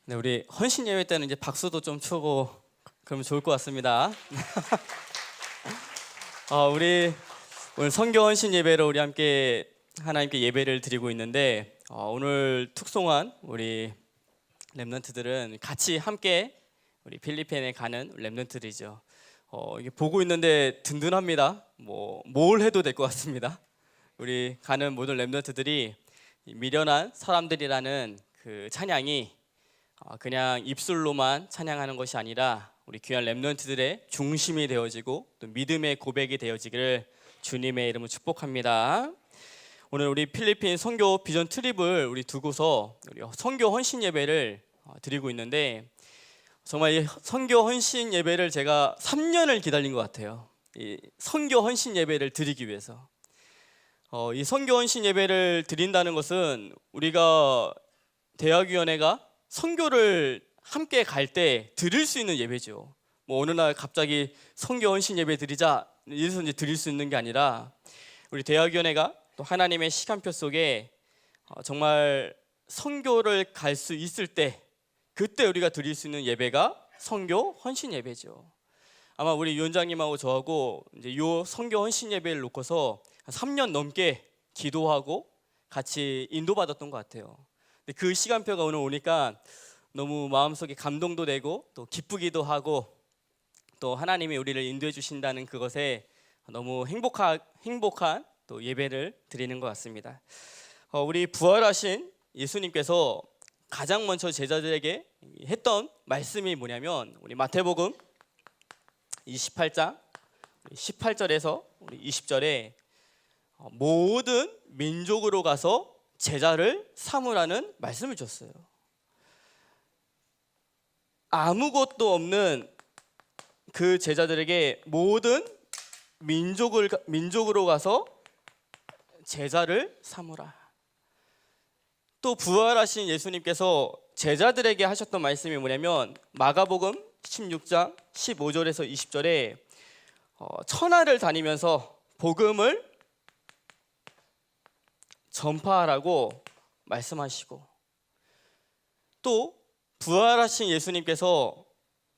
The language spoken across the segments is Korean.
네, 우리 헌신 예배 때는 이제 박수도 좀 치고 그러면 좋을 것 같습니다. 우리 오늘 선교 헌신 예배로 우리 함께 하나님께 예배를 드리고 있는데 오늘 특송한 우리 렘넌트들은 같이 함께 우리 필리핀에 가는 렘넌트들이죠. 이게 보고 있는데 든든합니다. 뭘 해도 될 것 같습니다. 우리 가는 모든 렘넌트들이 미련한 사람들이라는 그 찬양이 그냥 입술로만 찬양하는 것이 아니라 우리 귀한 렘넌트들의 중심이 되어지고 또 믿음의 고백이 되어지기를 주님의 이름으로 축복합니다. 오늘 우리 필리핀 선교 비전 트립을 우리 두고서 우리 선교 헌신 예배를 드리고 있는데 정말 이 선교 헌신 예배를 제가 3년을 기다린 것 같아요. 이 선교 헌신 예배를 드리기 위해서 이 선교 헌신 예배를 드린다는 것은 우리가 대학위원회가 선교를 함께 갈 때 드릴 수 있는 예배죠. 어느 날 갑자기 선교 헌신 예배 드리자 이래서 이제 드릴 수 있는 게 아니라 우리 대학위원회가 또 하나님의 시간표 속에 정말 선교를 갈 수 있을 때 그때 우리가 드릴 수 있는 예배가 선교 헌신 예배죠. 아마 우리 위원장님하고 저하고 이제 이 선교 헌신 예배를 놓고서 한 3년 넘게 기도하고 같이 인도받았던 것 같아요. 근데 그 시간표가 오늘 오니까 너무 마음속에 감동도 되고 또 기쁘기도 하고 또 하나님이 우리를 인도해 주신다는 그것에 너무 행복한 또 예배를 드리는 것 같습니다. 우리 부활하신 예수님께서 가장 먼저 제자들에게 했던 말씀이 뭐냐면 우리 마태복음 28장 18절에서 20절에 모든 민족으로 가서 제자를 삼으라는 말씀을 줬어요. 아무것도 없는 그 제자들에게 모든 민족으로 가서 제자를 삼으라. 또 부활하신 예수님께서 제자들에게 하셨던 말씀이 뭐냐면 마가복음 16장 15절에서 20절에 천하를 다니면서 복음을 전파하라고 말씀하시고 또 부활하신 예수님께서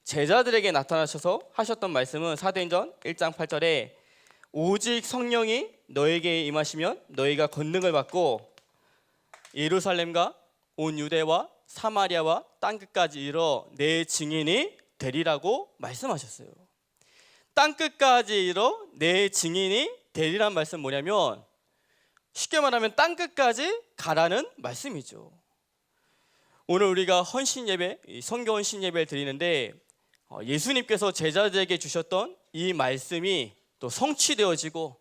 제자들에게 나타나셔서 하셨던 말씀은 사도행전 1장 8절에 오직 성령이 너에게 임하시면 너희가 권능을 받고 예루살렘과 온 유대와 사마리아와 땅끝까지 이르러 내 증인이 되리라고 말씀하셨어요. 땅끝까지 이르러 내 증인이 되리란 말씀 뭐냐면 쉽게 말하면 땅끝까지 가라는 말씀이죠. 오늘 우리가 헌신 예배, 선교 헌신 예배를 드리는데 예수님께서 제자들에게 주셨던 이 말씀이 또 성취되어지고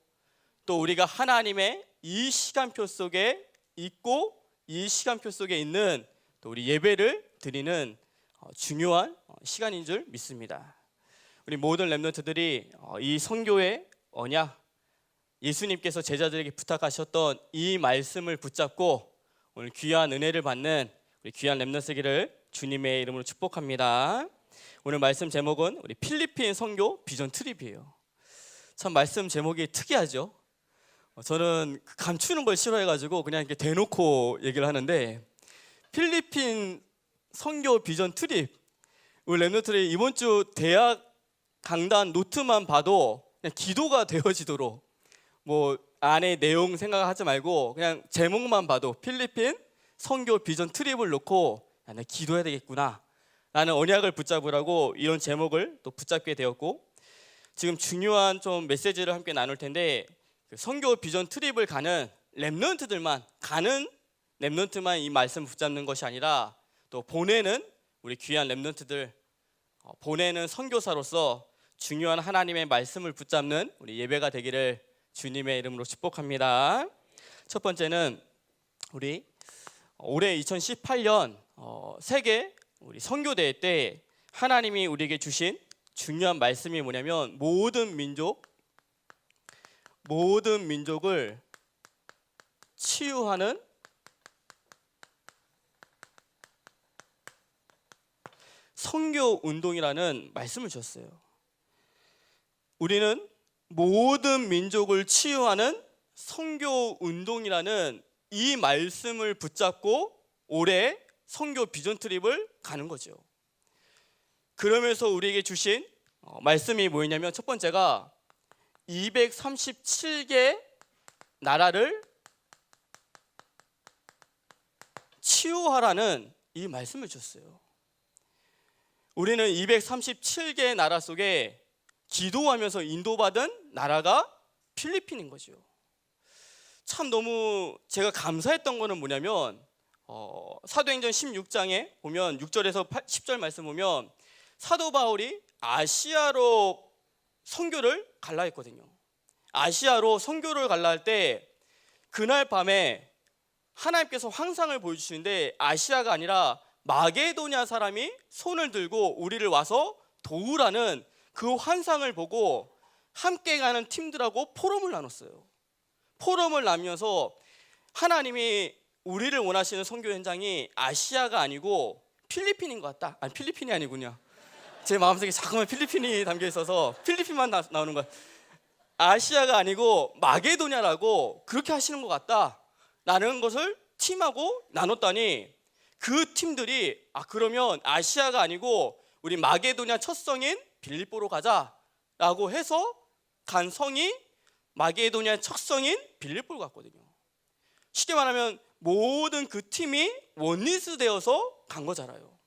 또 우리가 하나님의 이 시간표 속에 있고 이 시간표 속에 있는 또 우리 예배를 드리는 중요한 시간인 줄 믿습니다. 우리 모든 렘넌트들이 이 선교의 언약, 예수님께서 제자들에게 부탁하셨던 이 말씀을 붙잡고 오늘 귀한 은혜를 받는 우리 귀한 렘넌트기를 주님의 이름으로 축복합니다. 오늘 말씀 제목은 우리 필리핀 선교 비전 트립이에요. 참 말씀 제목이 특이하죠. 저는 감추는 걸 싫어해가지고 그냥 이렇게 대놓고 얘기를 하는데 필리핀 선교 비전 트립. 우리 렘넌트들이 이번 주 대학 강단 노트만 봐도 그냥 기도가 되어지도록 안에 내용 생각하지 말고 그냥 제목만 봐도 필리핀 선교 비전 트립을 놓고 내가 기도해야 되겠구나 라는 언약을 붙잡으라고 이런 제목을 또 붙잡게 되었고 지금 중요한 좀 메시지를 함께 나눌 텐데 선교 비전 트립을 가는 렘넌트들만 이 말씀 붙잡는 것이 아니라 또 보내는 우리 귀한 렘넌트들 보내는 선교사로서 중요한 하나님의 말씀을 붙잡는 우리 예배가 되기를 주님의 이름으로 축복합니다. 첫 번째는 우리 올해 2018년 세계 우리 선교대회 때 하나님이 우리에게 주신 중요한 말씀이 뭐냐면 모든 민족을 치유하는 선교 운동이라는 말씀을 주셨어요. 우리는 모든 민족을 치유하는 선교 운동이라는 이 말씀을 붙잡고 올해 선교 비전 트립을 가는 거죠. 그러면서 우리에게 주신 말씀이 뭐였냐면, 첫 번째가 237개 나라를 치유하라는 이 말씀을 주셨어요. 우리는 237개 나라 속에 기도하면서 인도받은 나라가 필리핀인 거죠. 참 너무 제가 감사했던 거는 뭐냐면, 사도행전 16장에 보면 6절에서 10절 말씀 보면 사도 바울이 아시아로 선교를 갈라 했거든요. 아시아로 선교를 갈라 할 때 그날 밤에 하나님께서 환상을 보여주시는데, 아시아가 아니라 마게도냐 사람이 손을 들고 우리를 와서 도우라는 그 환상을 보고 함께 가는 팀들하고 포럼을 나눴어요. 포럼을 나누면서 하나님이 우리를 원하시는 선교 현장이 아시아가 아니고 필리핀인 것 같다. 아니, 필리핀이 아니군요. 제 마음속에 자꾸만 필리핀이 담겨 있어서 필리핀만 나오는 거야. 아시아가 아니고 마게도냐라고 그렇게 하시는 것 같다라는 것을 팀하고 나눴더니, 그 팀들이 그러면 아시아가 아니고 우리 마게도냐 첫 성인 빌립보로 가자라고 해서 간 성이 마게도냐 첫 성인 빌립보로 갔거든요. 쉽게 말하면 모든 그 팀이 원리스 되어서 간 거잖아요.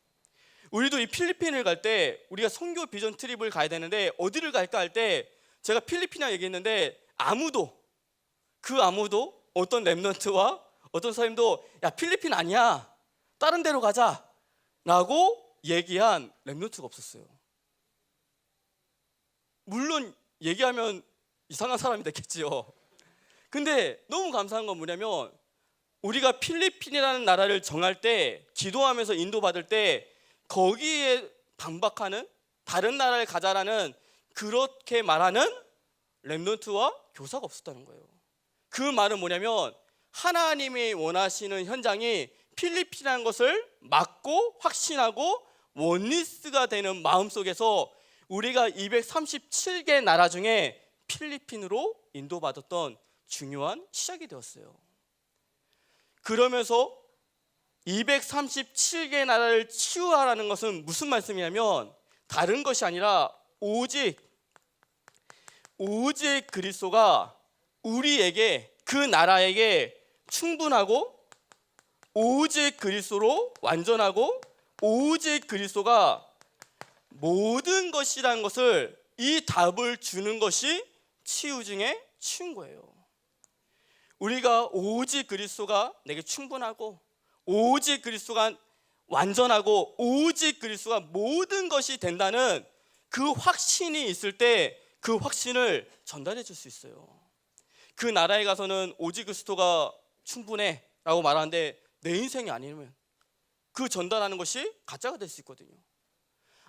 우리도 이 필리핀을 갈 때 우리가 선교 비전 트립을 가야 되는데 어디를 갈까 할 때, 제가 필리핀이라 얘기했는데 아무도 어떤 렘넌트와 어떤 사람도 야, 필리핀 아니야, 다른 데로 가자 라고 얘기한 렘넌트가 없었어요. 물론 얘기하면 이상한 사람이 됐겠지요. 근데 너무 감사한 건 뭐냐면, 우리가 필리핀이라는 나라를 정할 때, 기도하면서 인도받을 때 거기에 반박하는, 다른 나라를 가자라는 그렇게 말하는 렘넌트와 교사가 없었다는 거예요. 그 말은 뭐냐면, 하나님이 원하시는 현장이 필리핀이라는 것을 믿고 확신하고 원리스가 되는 마음속에서 우리가 237개 나라 중에 필리핀으로 인도받았던 중요한 시작이 되었어요. 그러면서 237개 나라를 치유하라는 것은 무슨 말씀이냐면, 다른 것이 아니라 오직 그리스도가 우리에게, 그 나라에게 충분하고, 오직 그리스도로 완전하고, 오직 그리스도가 모든 것이라는 것을, 이 답을 주는 것이 치유 중에 치유인 거예요. 우리가 오직 그리스도가 내게 충분하고, 오직 그리스도가 완전하고, 오직 그리스도가 모든 것이 된다는 그 확신이 있을 때 그 확신을 전달해 줄 수 있어요. 그 나라에 가서는 오직 그리스도가 충분해 라고 말하는데 내 인생이 아니면 그 전달하는 것이 가짜가 될 수 있거든요.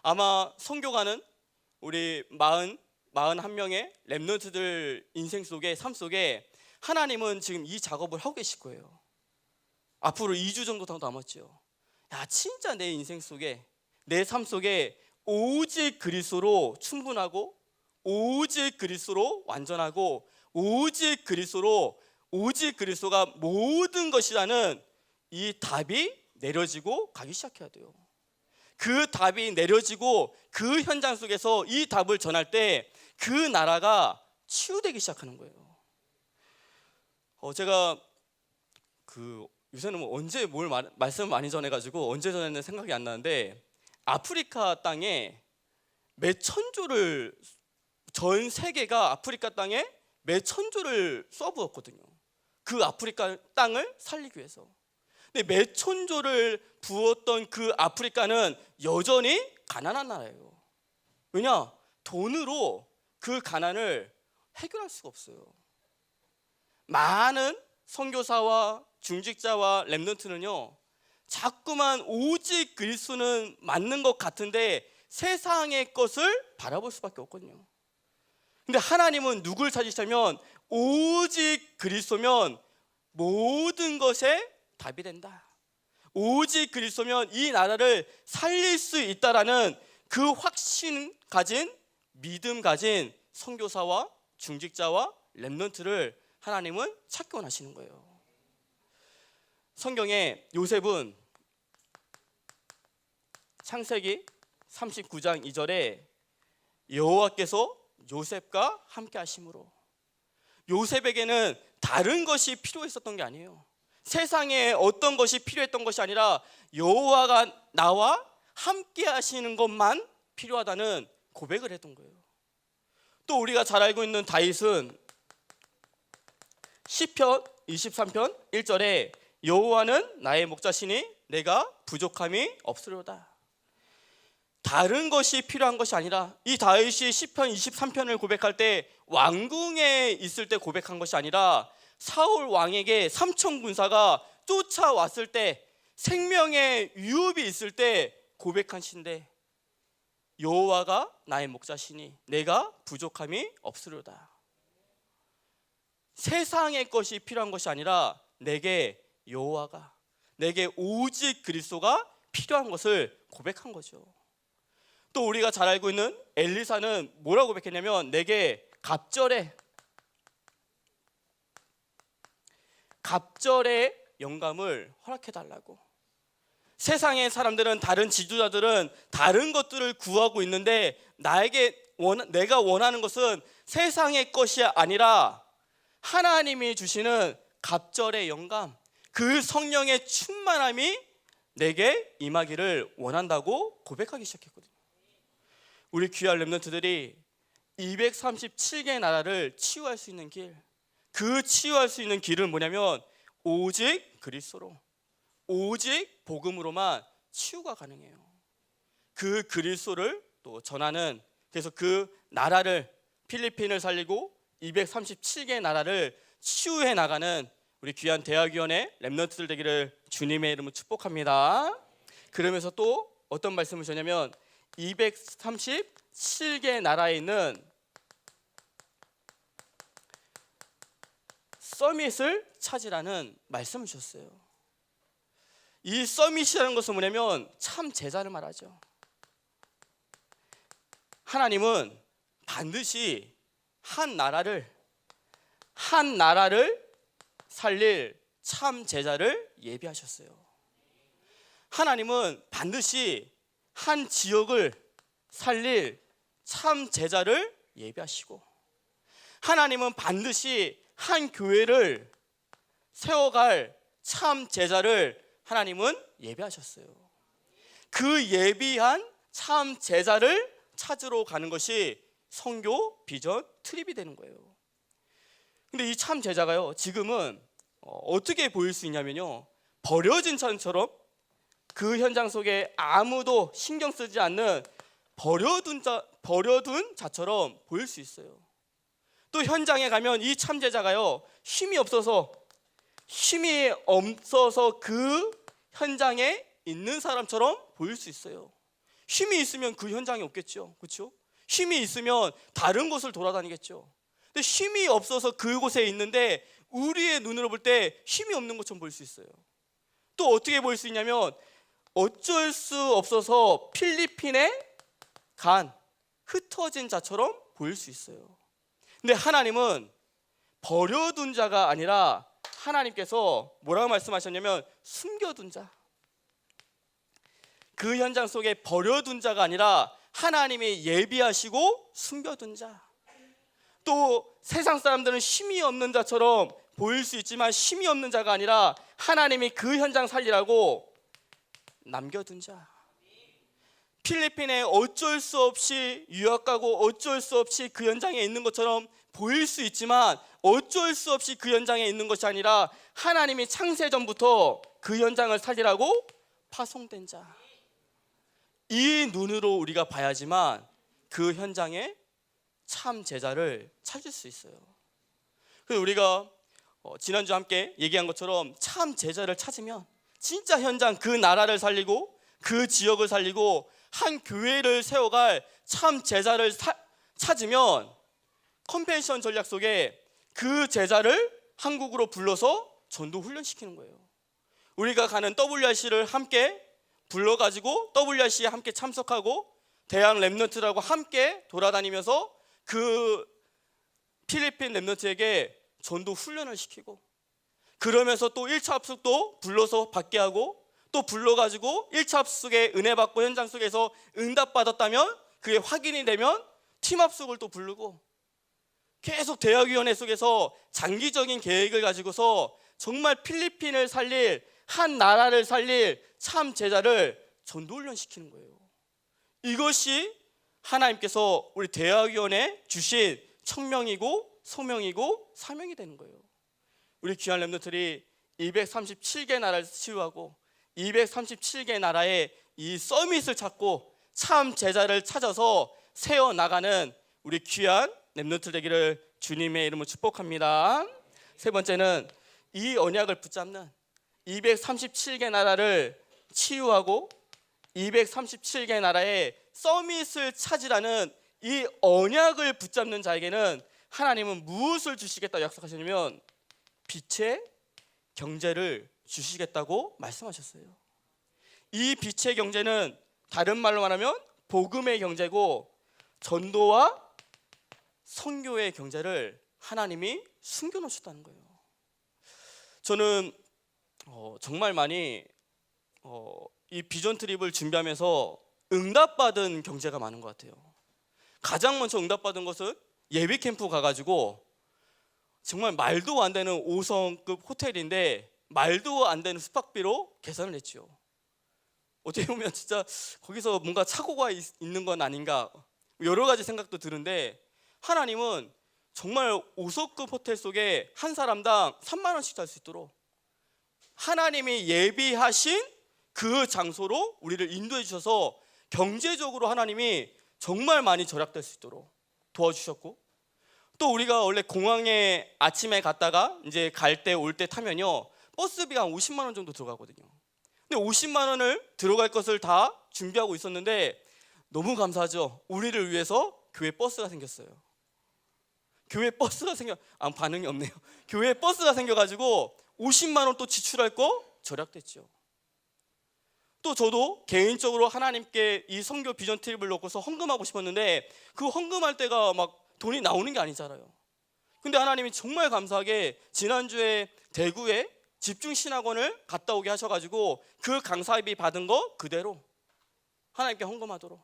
아마 선교가는 우리 41명의 렘넌트들 인생 속에, 삶 속에 하나님은 지금 이 작업을 하고 계실 거예요. 앞으로 2주 정도 더 남았죠. 야, 진짜 내 인생 속에, 내 삶 속에 오직 그리스도로 충분하고, 오직 그리스도로 완전하고, 오직 그리스도가 모든 것이라는 이 답이 내려지고 가기 시작해야 돼요. 그 답이 내려지고 그 현장 속에서 이 답을 전할 때 그 나라가 치유되기 시작하는 거예요. 제가 요새는 언제 말씀을 많이 전해가지고 언제 전했는지 생각이 안 나는데, 아프리카 땅에 몇 천조를, 전 세계가 아프리카 땅에 몇 천조를 쏘아부었거든요. 그 아프리카 땅을 살리기 위해서. 근데 몇 천조를 부었던 그 아프리카는 여전히 가난한 나라예요. 왜냐? 돈으로 그 가난을 해결할 수가 없어요. 많은 선교사와 중직자와 렘넌트는요, 자꾸만 오직 그리스도는 맞는 것 같은데 세상의 것을 바라볼 수밖에 없거든요. 근데 하나님은 누굴 찾으시냐면, 오직 그리스도면 모든 것에 답이 된다. 오직 그리스도면 이 나라를 살릴 수 있다라는 그 확신 가진, 믿음 가진 선교사와 중직자와 렘넌트를 하나님은 찾기 원하시는 거예요. 성경에 요셉은 창세기 39장 2절에 여호와께서 요셉과 함께 하심으로, 요셉에게는 다른 것이 필요했었던 게 아니에요. 세상에 어떤 것이 필요했던 것이 아니라 여호와가 나와 함께 하시는 것만 필요하다는 고백을 했던 거예요. 또 우리가 잘 알고 있는 다윗은 시편 23편 1절에 여호와는 나의 목자시니 내가 부족함이 없으리로다. 다른 것이 필요한 것이 아니라, 이 다윗이 시편 23편을 고백할 때 왕궁에 있을 때 고백한 것이 아니라 사울 왕에게 삼천 군사가 쫓아왔을 때, 생명의 위협이 있을 때 고백한 시인데, 여호와가 나의 목자시니 내가 부족함이 없으리로다. 세상의 것이 필요한 것이 아니라 내게 여호와가, 내게 오직 그리스도가 필요한 것을 고백한 거죠. 또 우리가 잘 알고 있는 엘리사는 뭐라고 고백했냐면, 내게 갑절의 영감을 허락해 달라고. 세상의 사람들은, 다른 지도자들은 다른 것들을 구하고 있는데, 내가 원하는 것은 세상의 것이 아니라 하나님이 주시는 갑절의 영감, 그 성령의 충만함이 내게 임하기를 원한다고 고백하기 시작했거든요. 우리 귀한 렘넌트들이 237개의 나라를 치유할 수 있는 길, 그 치유할 수 있는 길은 뭐냐면 오직 그리스도로, 오직 복음으로만 치유가 가능해요. 그 그리스도를 또 전하는, 그래서 그 나라를, 필리핀을 살리고 237개의 나라를 치유해 나가는 우리 귀한 대학위원회 렘넌트들 되기를 주님의 이름으로 축복합니다. 그러면서 또 어떤 말씀을 주냐면 237개 나라에 있는 서밋을 찾으라는 말씀을 주셨어요. 이 서밋이라는 것은 뭐냐면 참 제자를 말하죠. 하나님은 반드시 한 나라를 살릴 참 제자를 예비하셨어요. 하나님은 반드시 한 지역을 살릴 참 제자를 예비하시고, 하나님은 반드시 한 교회를 세워갈 참 제자를 하나님은 예비하셨어요. 그 예비한 참 제자를 찾으러 가는 것이 선교 비전 트립이 되는 거예요. 근데 이 참 제자가요, 지금은 어떻게 보일 수 있냐면요, 버려진 차처럼 그 현장 속에 아무도 신경 쓰지 않는 버려둔 자처럼 보일 수 있어요. 또 현장에 가면 이 참 제자가요, 힘이 없어서 그 현장에 있는 사람처럼 보일 수 있어요. 힘이 있으면 그 현장에 없겠죠, 그렇죠? 힘이 있으면 다른 곳을 돌아다니겠죠. 근데 힘이 없어서 그곳에 있는데 우리의 눈으로 볼 때 힘이 없는 것처럼 보일 수 있어요. 또 어떻게 보일 수 있냐면 어쩔 수 없어서 필리핀에 간 흩어진 자처럼 보일 수 있어요. 근데 하나님은 버려둔 자가 아니라 하나님께서 뭐라고 말씀하셨냐면 숨겨둔 자, 그 현장 속에 버려둔 자가 아니라 하나님이 예비하시고 숨겨둔 자. 또 세상 사람들은 힘이 없는 자처럼 보일 수 있지만 힘이 없는 자가 아니라 하나님이 그 현장 살리라고 남겨둔 자. 필리핀에 어쩔 수 없이 유학 가고 어쩔 수 없이 그 현장에 있는 것처럼 보일 수 있지만 어쩔 수 없이 그 현장에 있는 것이 아니라 하나님이 창세전부터 그 현장을 살리라고 파송된 자. 이 눈으로 우리가 봐야지만 그 현장에 참 제자를 찾을 수 있어요. 그래서 우리가 지난주 함께 얘기한 것처럼 참 제자를 찾으면 진짜 현장, 그 나라를 살리고 그 지역을 살리고 한 교회를 세워갈 참 제자를 찾으면 컨벤션 전략 속에 그 제자를 한국으로 불러서 전도 훈련시키는 거예요. 우리가 가는 WRC를 함께 불러가지고 WRC에 함께 참석하고 대학 렘넌트라고 함께 돌아다니면서 그 필리핀 렘넌트에게 전도 훈련을 시키고, 그러면서 또 1차 합숙도 불러서 받게 하고, 또 불러가지고 1차 합숙에 은혜 받고 현장 속에서 응답 받았다면 그게 확인이 되면 팀 합숙을 또 부르고 계속 대학위원회 속에서 장기적인 계획을 가지고서 정말 필리핀을 살릴, 한 나라를 살릴 참 제자를 전도훈련시키는 거예요. 이것이 하나님께서 우리 대학위원회 주신 청명이고 소명이고 사명이 되는 거예요. 우리 귀한 렘넌트들이 237개 나라를 치유하고 237개 나라의 이 서밋을 찾고 참 제자를 찾아서 세워나가는 우리 귀한 렘넌트 되기를 주님의 이름으로 축복합니다. 세 번째는 이 언약을 붙잡는 237개 나라를 치유하고 237개 나라의 서밋을 찾으라는 이 언약을 붙잡는 자에게는 하나님은 무엇을 주시겠다 약속하시냐면 빛의 경제를 주시겠다고 말씀하셨어요. 이 빛의 경제는 다른 말로 말하면 복음의 경제고 전도와 선교의 경제를 하나님이 숨겨놓으셨다는 거예요. 저는 정말 많이 이 비전 트립을 준비하면서 응답받은 경제가 많은 것 같아요. 가장 먼저 응답받은 것은 예비 캠프 가가지고 정말 말도 안 되는 5성급 호텔인데 말도 안 되는 숙박비로 계산을 했죠. 어떻게 보면 진짜 거기서 뭔가 착오가 있는 건 아닌가 여러 가지 생각도 드는데 하나님은 정말 5성급 호텔 속에 한 사람당 3만 원씩 잘 수 있도록 하나님이 예비하신 그 장소로 우리를 인도해 주셔서 경제적으로 하나님이 정말 많이 절약될 수 있도록 도와주셨고 또 우리가 원래 공항에 아침에 갔다가 이제 갈 때 올 때 타면요 버스비가 한 50만 원 정도 들어가거든요. 근데 50만 원을 들어갈 것을 다 준비하고 있었는데 너무 감사하죠. 우리를 위해서 교회 버스가 생겼어요. 교회 버스가 반응이 없네요. 교회 버스가 생겨가지고 50만 원 또 지출할 거 절약됐죠. 또 저도 개인적으로 하나님께 이 선교 비전 트립을 놓고서 헌금하고 싶었는데 그 헌금할 때가 막 돈이 나오는 게 아니잖아요. 근데 하나님이 정말 감사하게 지난주에 대구에 집중신학원을 갔다 오게 하셔가지고 그 강사비 받은 거 그대로 하나님께 헌금하도록.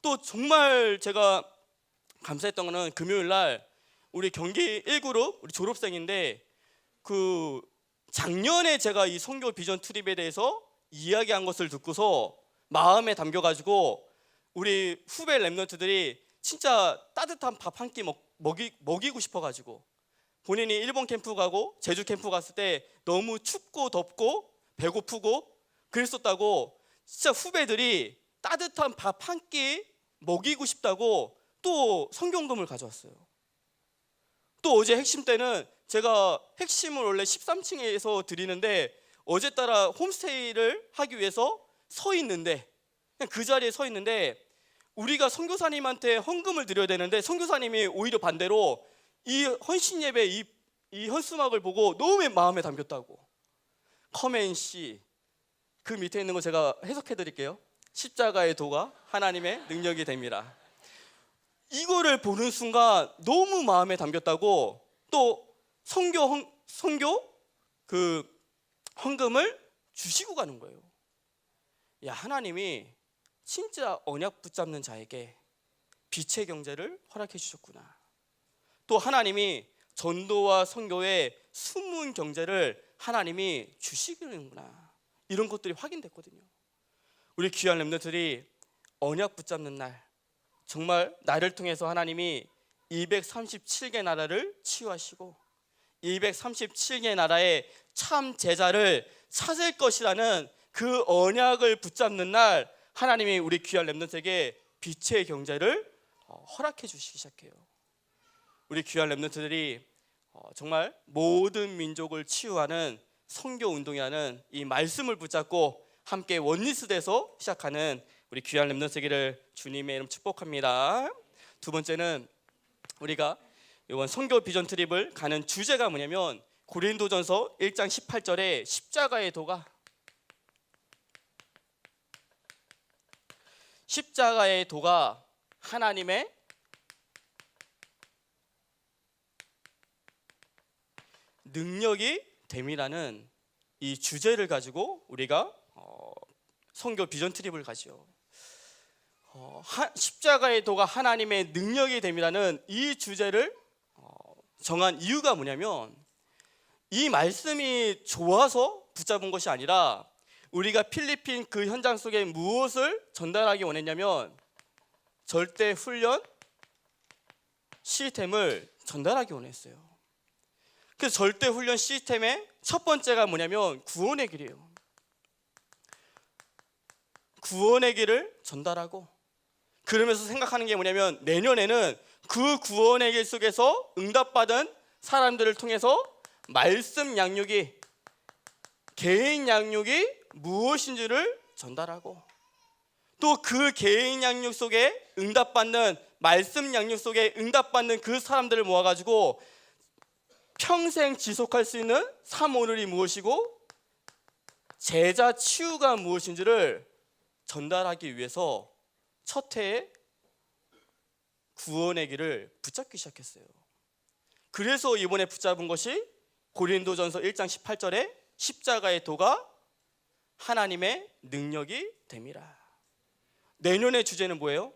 또 정말 제가 감사했던 거는 금요일 날 우리 경기 1그룹 우리 졸업생인데 그 작년에 제가 이 선교 비전 트립에 대해서 이야기한 것을 듣고서 마음에 담겨가지고 우리 후배 렘넌트들이 진짜 따뜻한 밥 한 끼 먹이고 싶어가지고 본인이 일본 캠프 가고 제주 캠프 갔을 때 너무 춥고 덥고 배고프고 그랬었다고 진짜 후배들이 따뜻한 밥 한 끼 먹이고 싶다고 또 성경금을 가져왔어요. 또 어제 핵심 때는 제가 핵심을 원래 13층에서 드리는데 어제 따라 홈스테이를 하기 위해서 서 있는데 그냥 그 자리에 서 있는데 우리가 선교사님한테 헌금을 드려야 되는데 선교사님이 오히려 반대로 이 헌신 예배 이 헌수막을 보고 너무 마음에 담겼다고. 커맨씨 그 밑에 있는 거 제가 해석해 드릴게요. 십자가의 도가 하나님의 능력이 됩니다. 이거를 보는 순간 너무 마음에 담겼다고 또 선교 그 헌금을 주시고 가는 거예요. 야, 하나님이 진짜 언약 붙잡는 자에게 빛의 경제를 허락해 주셨구나. 또 하나님이 전도와 선교의 숨은 경제를 하나님이 주시는구나. 이런 것들이 확인됐거든요. 우리 귀한 렘넌트들이 언약 붙잡는 날 정말 나를 통해서 하나님이 237개 나라를 치유하시고 237개 나라의 참 제자를 찾을 것이라는 그 언약을 붙잡는 날 하나님이 우리 귀한 렘넌트에게 빛의 경제를 허락해 주시기 시작해요. 우리 귀한 렘넌트들이 정말 모든 민족을 치유하는 선교 운동이라는 이 말씀을 붙잡고 함께 원리스 돼서 시작하는 우리 귀한 렘넌트들을 주님의 이름 축복합니다. 두 번째는 우리가 이번 선교 비전 트립을 가는 주제가 뭐냐면 고린도전서 1장 18절에 십자가의 도가 하나님의 능력이 됨이라는 이 주제를 가지고 우리가 선교 비전 트립을 가지요. 십자가의 도가 하나님의 능력이 됨이라는 이 주제를 정한 이유가 뭐냐면, 이 말씀이 좋아서 붙잡은 것이 아니라 우리가 필리핀 그 현장 속에 무엇을 전달하기 원했냐면 절대 훈련 시스템을 전달하기 원했어요. 그래서 절대 훈련 시스템의 첫 번째가 뭐냐면 구원의 길이에요. 구원의 길을 전달하고, 그러면서 생각하는 게 뭐냐면 내년에는 그 구원의 길 속에서 응답받은 사람들을 통해서 말씀 양육이, 개인 양육이 무엇인지를 전달하고, 또 그 개인 양육 속에 응답받는, 말씀 양육 속에 응답받는 그 사람들을 모아가지고 평생 지속할 수 있는 삶오늘이 무엇이고 제자 치유가 무엇인지를 전달하기 위해서 첫 해에 구원의 길을 붙잡기 시작했어요. 그래서 이번에 붙잡은 것이 고린도전서 1장 18절에 십자가의 도가 하나님의 능력이 됨이라. 내년의 주제는 뭐예요?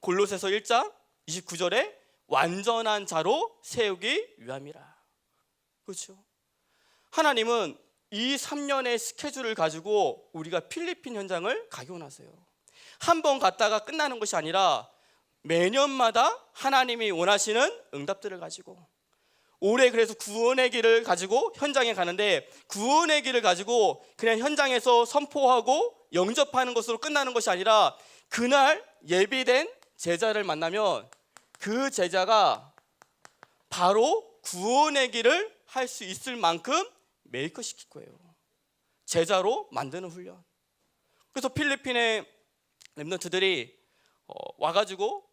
골로새서 1장 29절에 완전한 자로 세우기 위함이라. 그렇죠? 하나님은 이 3년의 스케줄을 가지고 우리가 필리핀 현장을 가기 원하세요. 한 번 갔다가 끝나는 것이 아니라 매년마다 하나님이 원하시는 응답들을 가지고, 올해 그래서 구원의 길을 가지고 현장에 가는데, 구원의 길을 가지고 그냥 현장에서 선포하고 영접하는 것으로 끝나는 것이 아니라 그날 예비된 제자를 만나면 그 제자가 바로 구원의 길을 할 수 있을 만큼 메이커 시킬 거예요. 제자로 만드는 훈련. 그래서 필리핀의 렘넌트들이 와가지고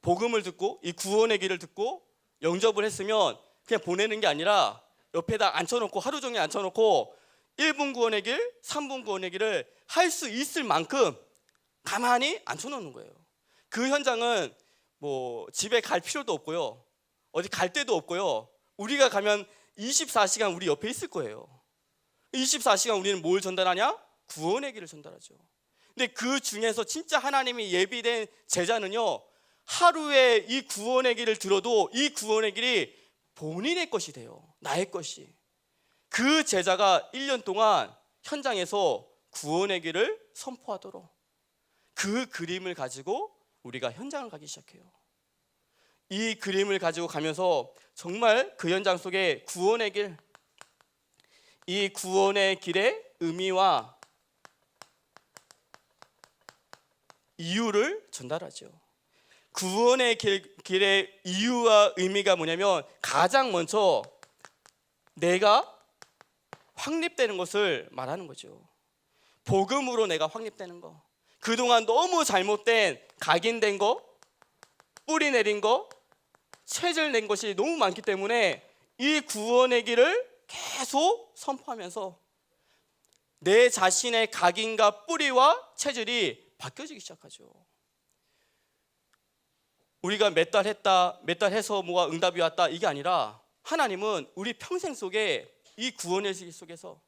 복음을 듣고 이 구원의 길을 듣고 영접을 했으면 그냥 보내는 게 아니라 옆에다 앉혀놓고, 하루 종일 앉혀놓고 1분 구원의 길, 3분 구원의 길을 할 수 있을 만큼 가만히 앉혀놓는 거예요. 그 현장은 뭐 집에 갈 필요도 없고요, 어디 갈 데도 없고요. 우리가 가면 24시간 우리 옆에 있을 거예요. 24시간 우리는 뭘 전달하냐? 구원의 길을 전달하죠. 근데 그 중에서 진짜 하나님이 예비된 제자는요, 하루에 이 구원의 길을 들어도 이 구원의 길이 본인의 것이 돼요. 나의 것이. 그 제자가 1년 동안 현장에서 구원의 길을 선포하도록, 그 그림을 가지고 우리가 현장을 가기 시작해요. 이 그림을 가지고 가면서 정말 그 현장 속에 구원의 길, 이 구원의 길의 의미와 이유를 전달하죠. 구원의 길의 이유와 의미가 뭐냐면 가장 먼저 내가 확립되는 것을 말하는 거죠. 복음으로 내가 확립되는 거, 그동안 너무 잘못된, 각인된 거, 뿌리 내린 거, 체질 낸 것이 너무 많기 때문에 이 구원의 길을 계속 선포하면서 내 자신의 각인과 뿌리와 체질이 바뀌어지기 시작하죠. 우리가 몇 달 했다, 몇 달 해서 뭐가 응답이 왔다, 이게 아니라 하나님은 우리 평생 속에 이 구원의 길 속에서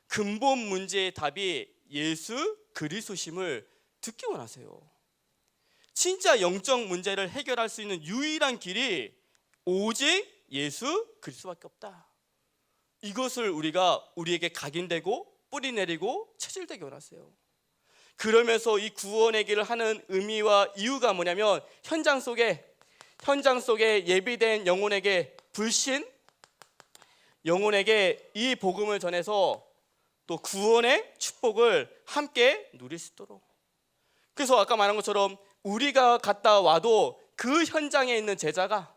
근본 문제의 답이 예수 그리스도심을 듣기 원하세요. 진짜 영적 문제를 해결할 수 있는 유일한 길이 오직 예수 그리스도밖에 없다. 이것을 우리에게 각인되고 뿌리 내리고 체질되게 원하세요. 그러면서 이 구원의 길을 하는 의미와 이유가 뭐냐면 현장 속에 예비된 영혼에게, 불신 영혼에게 이 복음을 전해서 또 구원의 축복을 함께 누릴 수 있도록. 그래서 아까 말한 것처럼 우리가 갔다 와도 그 현장에 있는 제자가,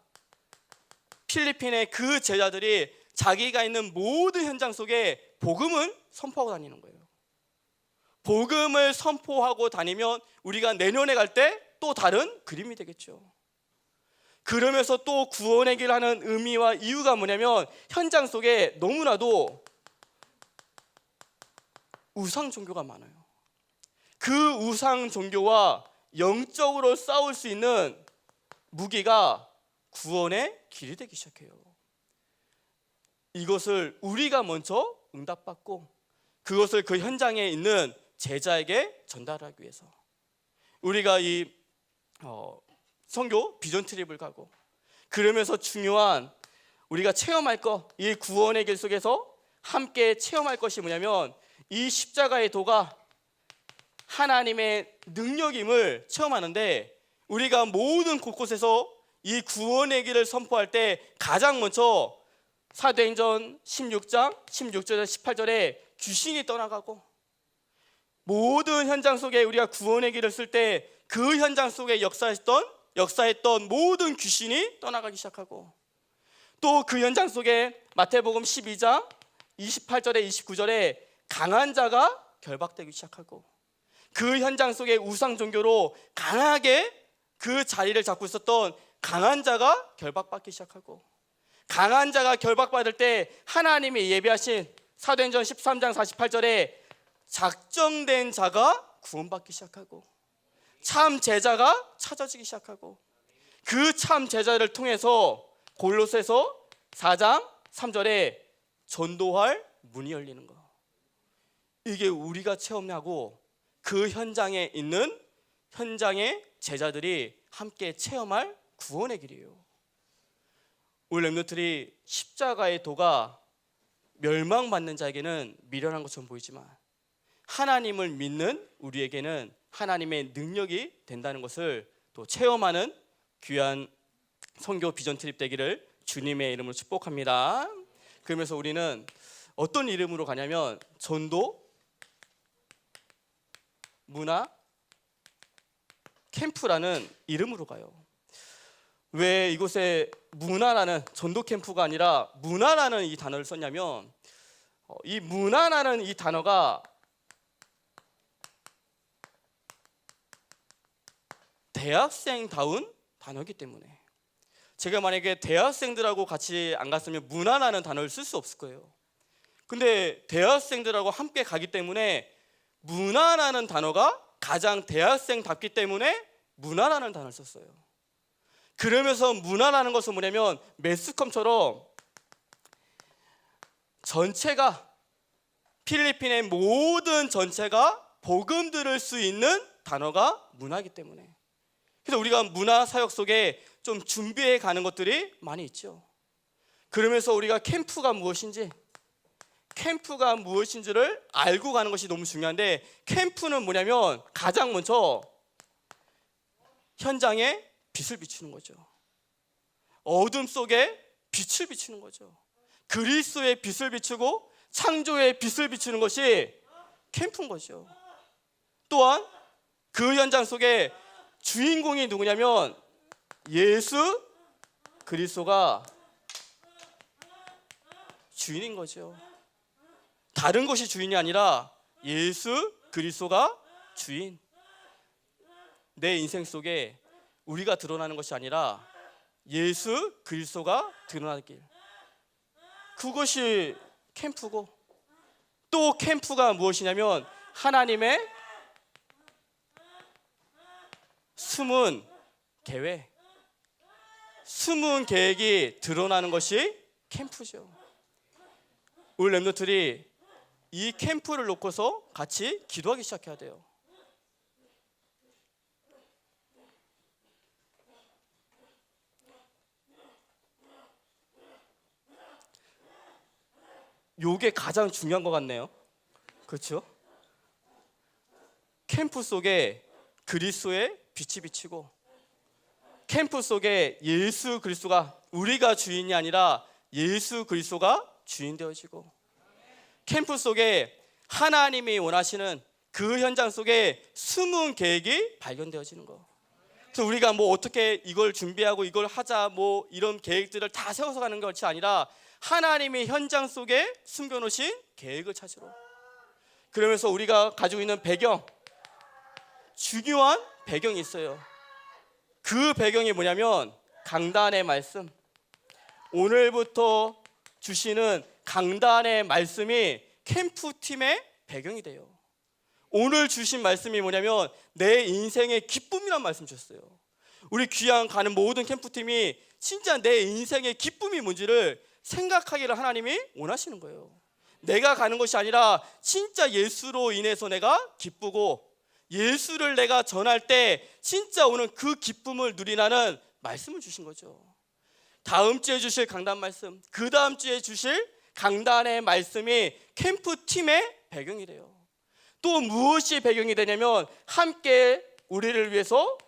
필리핀의 그 제자들이 자기가 있는 모든 현장 속에 복음을 선포하고 다니는 거예요. 복음을 선포하고 다니면 우리가 내년에 갈 때 또 다른 그림이 되겠죠. 그러면서 또 구원의 길을 하는 의미와 이유가 뭐냐면 현장 속에 너무나도 우상 종교가 많아요. 그 우상 종교와 영적으로 싸울 수 있는 무기가 구원의 길이 되기 시작해요. 이것을 우리가 먼저 응답받고 그것을 그 현장에 있는 제자에게 전달하기 위해서 우리가 이 선교 비전 트립을 가고 그러면서 중요한 우리가 체험할 것, 이 구원의 길 속에서 함께 체험할 것이 뭐냐면 이 십자가의 도가 하나님의 능력임을 체험하는데 우리가 모든 곳곳에서 이 구원의 길을 선포할 때 가장 먼저 사도행전 16장 16절 18절에 귀신이 떠나가고 모든 현장 속에 우리가 구원의 길을 쓸 때 그 현장 속에 역사했던 모든 귀신이 떠나가기 시작하고 또 그 현장 속에 마태복음 12장 28절에 29절에 강한 자가 결박되기 시작하고 그 현장 속에 우상 종교로 강하게 그 자리를 잡고 있었던 강한 자가 결박받기 시작하고 강한 자가 결박받을 때 하나님이 예비하신 사도행전 13장 48절에 작정된 자가 구원받기 시작하고 참 제자가 찾아지기 시작하고 그 참 제자를 통해서 골로새서 4장 3절에 전도할 문이 열리는 거. 이게 우리가 체험하고 그 현장에 있는 현장의 제자들이 함께 체험할 구원의 길이에요. 우리 렘넌트들이 십자가의 도가 멸망받는 자에게는 미련한 것처럼 보이지만 하나님을 믿는 우리에게는 하나님의 능력이 된다는 것을 또 체험하는 귀한 선교 비전 트립 되기를 주님의 이름으로 축복합니다. 그러면서 우리는 어떤 이름으로 가냐면 전도 문화 캠프라는 이름으로 가요. 왜 이곳에 문화라는 전도 캠프가 아니라 문화라는 이 단어를 썼냐면 이 문화라는 이 단어가 대학생다운 단어이기 때문에 제가 만약에 대학생들하고 같이 안 갔으면 문화라는 단어를 쓸 수 없을 거예요. 근데 대학생들하고 함께 가기 때문에 문화라는 단어가 가장 대학생답기 때문에 문화라는 단어를 썼어요. 그러면서 문화라는 것은 뭐냐면 매스컴처럼 전체가 필리핀의 모든 전체가 복음 들을 수 있는 단어가 문화이기 때문에 그래서 우리가 문화 사역 속에 좀 준비해 가는 것들이 많이 있죠. 그러면서 우리가 캠프가 무엇인지를 알고 가는 것이 너무 중요한데 캠프는 뭐냐면 가장 먼저 현장에 빛을 비추는 거죠. 어둠 속에 빛을 비추는 거죠. 그리스도의 빛을 비추고 창조의 빛을 비추는 것이 캠프인 거죠. 또한 그 현장 속에 주인공이 누구냐면 예수 그리스도가 주인인 거죠. 다른 것이 주인이 아니라 예수 그리스도가 주인. 내 인생 속에 우리가 드러나는 것이 아니라 예수 그리스도가 드러나는 길. 그것이 캠프고 또 캠프가 무엇이냐면 하나님의 숨은 계획, 숨은 계획이 드러나는 것이 캠프죠. 우리 렘넌트들이 이 캠프를 놓고서 같이 기도하기 시작해야 돼요. 요게 가장 중요한 것 같네요. 그렇죠? 캠프 속에 그리스도의 빛이 비치고 캠프 속에 예수 그리스도가 우리가 주인이 아니라 예수 그리스도가 주인 되어지고 캠프 속에 하나님이 원하시는 그 현장 속에 숨은 계획이 발견되어지는 거. 그래서 우리가 뭐 어떻게 이걸 준비하고 이걸 하자 뭐 이런 계획들을 다 세워서 가는 것이 아니라 하나님이 현장 속에 숨겨놓으신 계획을 찾으러. 그러면서 우리가 가지고 있는 배경, 중요한 배경이 있어요. 그 배경이 뭐냐면 강단의 말씀. 오늘부터 주시는 강단의 말씀이 캠프팀의 배경이 돼요. 오늘 주신 말씀이 뭐냐면 내 인생의 기쁨이란 말씀 주셨어요. 우리 귀양 가는 모든 캠프팀이 진짜 내 인생의 기쁨이 뭔지를 생각하기를 하나님이 원하시는 거예요. 내가 가는 것이 아니라 진짜 예수로 인해서 내가 기쁘고 예수를 내가 전할 때 진짜 오는 그 기쁨을 누리라는 말씀을 주신 거죠. 다음 주에 주실 강단 말씀, 그 다음 주에 주실 강단의 말씀이 캠프팀의 배경이래요. 또 무엇이 배경이 되냐면 함께 우리를 위해서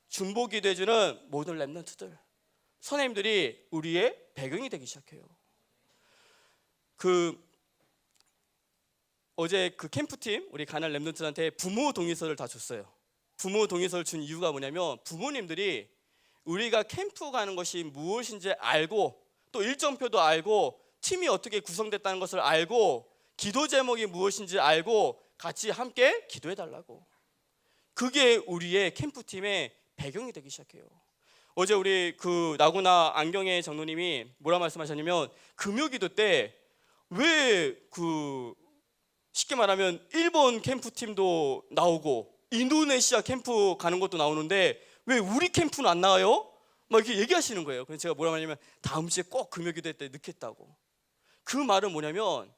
중보기도 해주는 모든 렘넌트들, 선생님들이 우리의 배경이 되기 시작해요. 어제 그 캠프팀 우리 가난 렘넌트한테 부모 동의서를 다 줬어요. 부모 동의서를 준 이유가 뭐냐면 부모님들이 우리가 캠프 가는 것이 무엇인지 알고 또 일정표도 알고 팀이 어떻게 구성됐다는 것을 알고 기도 제목이 무엇인지 알고 같이 함께 기도해 달라고. 그게 우리의 캠프팀의 배경이 되기 시작해요. 어제 우리 그 나구나 안경의 장로님이 뭐라 말씀하셨냐면 금요기도 때 왜 쉽게 말하면 일본 캠프팀도 나오고 인도네시아 캠프 가는 것도 나오는데 왜 우리 캠프는 안 나와요? 막 이렇게 얘기하시는 거예요. 그래서 제가 뭐라 말하냐면 다음 주에 꼭 금요기도 때 넣겠다고. 그 말은 뭐냐면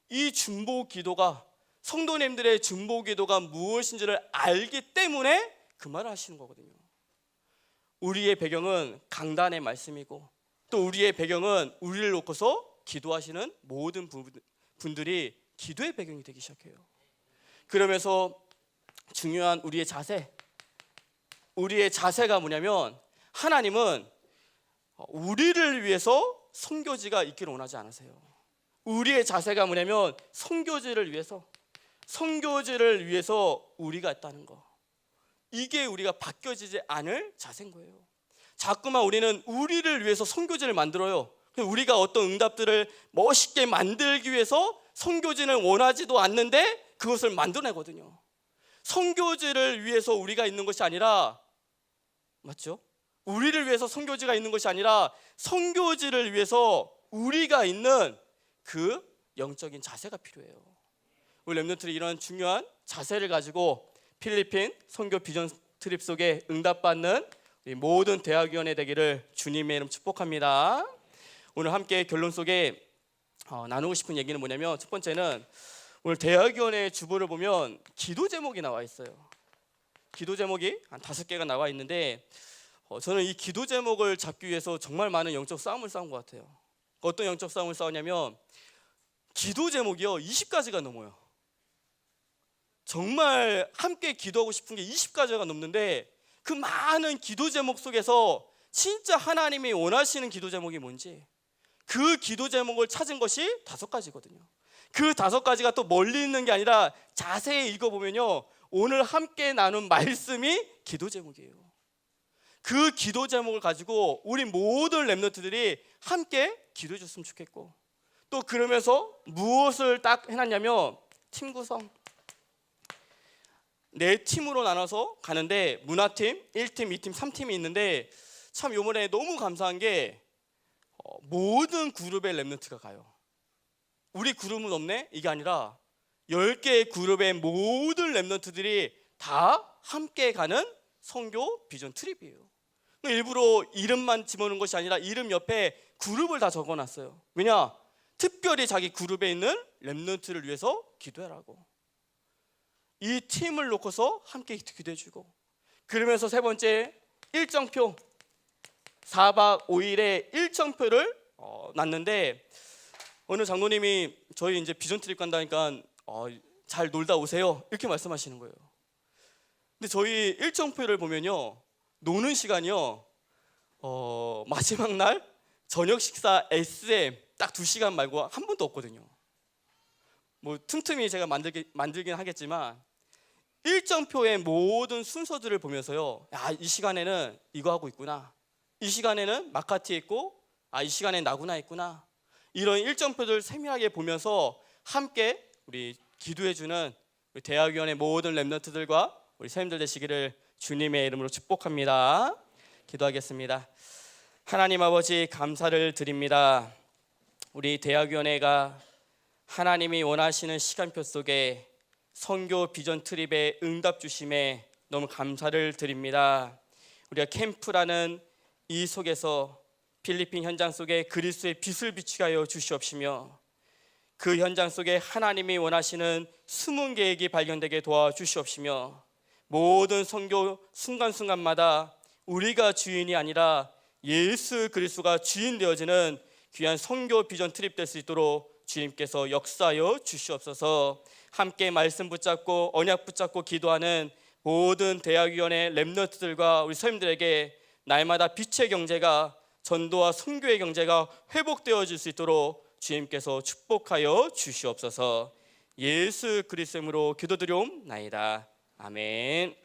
이 중보 기도가 성도님들의 중보 기도가 무엇인지를 알기 때문에 그 말을 하시는 거거든요. 우리의 배경은 강단의 말씀이고 또 우리의 배경은 우리를 놓고서 기도하시는 모든 분들이 기도의 배경이 되기 시작해요. 그러면서 중요한 우리의 자세가 뭐냐면 하나님은 우리를 위해서 선교지가 있기를 원하지 않으세요. 우리의 자세가 뭐냐면 선교지를 위해서 우리가 있다는 거. 이게 우리가 바뀌어지지 않을 자세인 거예요. 자꾸만 우리는 우리를 위해서 선교지를 만들어요. 우리가 어떤 응답들을 멋있게 만들기 위해서 선교지를 원하지도 않는데 그것을 만들어내거든요. 선교지를 위해서 우리가 있는 것이 아니라, 맞죠? 우리를 위해서 선교지가 있는 것이 아니라 선교지를 위해서 우리가 있는 그 영적인 자세가 필요해요. 우리 렘넌트들이 이런 중요한 자세를 가지고 필리핀 선교 비전 트립 속에 응답받는 모든 대학위원회 되기를 주님의 이름 축복합니다. 오늘 함께 결론 속에 나누고 싶은 얘기는 뭐냐면 첫 번째는 오늘 대학위원회 주보를 보면 기도 제목이 나와 있어요. 기도 제목이 한 5개가 나와 있는데 저는 이 기도 제목을 잡기 위해서 정말 많은 영적 싸움을 싸운 것 같아요. 어떤 영적 싸움을 싸웠냐면 기도 제목이요 20가지가 넘어요. 정말 함께 기도하고 싶은 게 20가지가 넘는데 그 많은 기도 제목 속에서 진짜 하나님이 원하시는 기도 제목이 뭔지 그 기도 제목을 찾은 것이 5가지거든요. 그 5가지가 또 멀리 있는 게 아니라 자세히 읽어보면요 오늘 함께 나눈 말씀이 기도 제목이에요. 그 기도 제목을 가지고 우리 모든 렘넌트들이 함께 기도해 줬으면 좋겠고 또 그러면서 무엇을 딱 해놨냐면 팀 구성. 네 팀으로 나눠서 가는데 문화팀, 1팀, 2팀, 3팀이 있는데 참 요번에 너무 감사한 게 모든 그룹의 렘넌트가 가요. 우리 그룹은 없네? 이게 아니라 10개의 그룹의 모든 렘넌트들이 다 함께 가는 선교 비전 트립이에요. 일부러 이름만 집어넣은 것이 아니라 이름 옆에 그룹을 다 적어놨어요. 왜냐? 특별히 자기 그룹에 있는 렘넌트를 위해서 기도하라고. 이 팀을 놓고서 함께 기도해주고 그러면서 세 번째 일정표 4박 5일의 일정표를 놨는데 어느 장로님이 저희 이제 비전 트립 간다니까 잘 놀다 오세요 이렇게 말씀하시는 거예요. 근데 저희 일정표를 보면요 노는 시간이요 마지막 날 저녁 식사 SM 딱 2시간 말고 한 번도 없거든요. 뭐 틈틈이 제가 만들긴 하겠지만 일정표의 모든 순서들을 보면서요 이 시간에는 이거 하고 있구나, 이 시간에는 마카티 있고 이 시간에 나구나 있구나, 이런 일정표들 세밀하게 보면서 함께 우리 기도해주는 우리 대학위원회 모든 렘넌트들과 우리 선생님들 되시기를 주님의 이름으로 축복합니다. 기도하겠습니다. 하나님 아버지 감사를 드립니다. 우리 대학위원회가 하나님이 원하시는 시간표 속에 선교 비전 트립의 응답 주심에 너무 감사를 드립니다. 우리가 캠프라는 이 속에서 필리핀 현장 속에 그리스도의 빛을 비추게 하여 주시옵시며 그 현장 속에 하나님이 원하시는 숨은 계획이 발견되게 도와주시옵시며, 모든 선교 순간순간마다 우리가 주인이 아니라 예수 그리스도가 주인 되어지는 귀한 선교 비전 트립 될 수 있도록 주님께서 역사하여 주시옵소서. 함께 말씀 붙잡고 언약 붙잡고 기도하는 모든 대학위원회 렘넌트들과 우리 선생님들에게 날마다 빛의 경제가, 전도와 선교의 경제가 회복되어질 수 있도록 주님께서 축복하여 주시옵소서. 예수 그리스도로 기도드리옵나이다. 아멘.